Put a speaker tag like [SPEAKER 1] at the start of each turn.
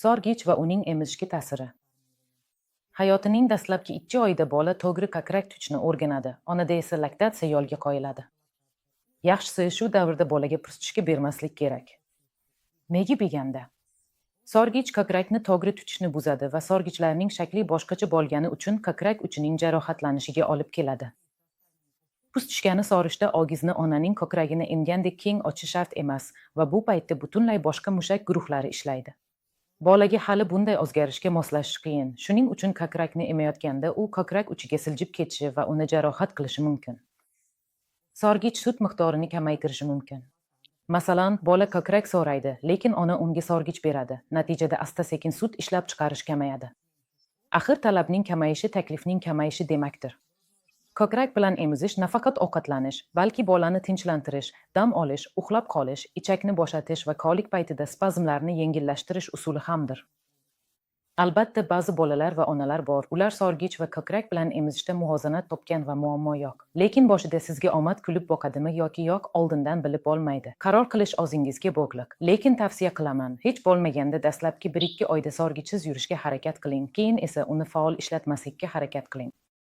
[SPEAKER 1] Sorgich va uning emizishga ta'siri. Hayotining dastlabki 2 oyida bola to'g'ri kakrak tutishni o'rganadi, onada esa laktatsiya yo'lga qo'yiladi. Yaxshisi shu davrda bolaga pursutishga bermaslik kerak. Nega deganda? Sorgich kakrakni to'g'ri tutishni buzadi va sorgichlarning shakli boshqacha bo'lgani uchun kakrak uchining jarohatlanishiga olib keladi. Pustishgani sorishda ogizni onaning ko'kragini emgandek keng ochish shart emas va bu paytda butunlay boshqa mushak guruhlari ishlaydi. Bolaga hali bunday o'zgarishga moslashish qiyin. Shuning uchun kakrakni emayotganda u ko'krak uchiga siljib ketishi va uni jarohat qilishi mumkin. Sorgich sut miqdorini kamaytirishi mumkin. Masalan, bola ko'krak so'raydi, lekin ona unga sorgich beradi. Natijada asta-sekin sut ishlab chiqarish kamayadi. Axir talabning kamayishi taklifning kamayishi demakdir. Ko'krak bilan emizish nafaqat ovqatlanish, balki bolani tinchlantirish, dam olish, uxlab qolish, ichakni bo'shatish va kolik paytida spazmlarni yengillashtirish usuli hamdir. Albatta, ba'zi bolalar va onalar bor. Ular sorgich va ko'krak bilan emizishda muvozanat topgan va muammo yo'q. Lekin boshida sizga omad kulib boqadimi yoki yo'q, oldindan bilib bo'lmaydi. Qaror qilish o'zingizga bog'liq. Lekin tavsiya qilaman, hech bo'lmaganda dastlabki 1-2 oyda sorgichsiz yurishga harakat qiling, keyin esa uni faol ishlatmaslikka harakat qiling.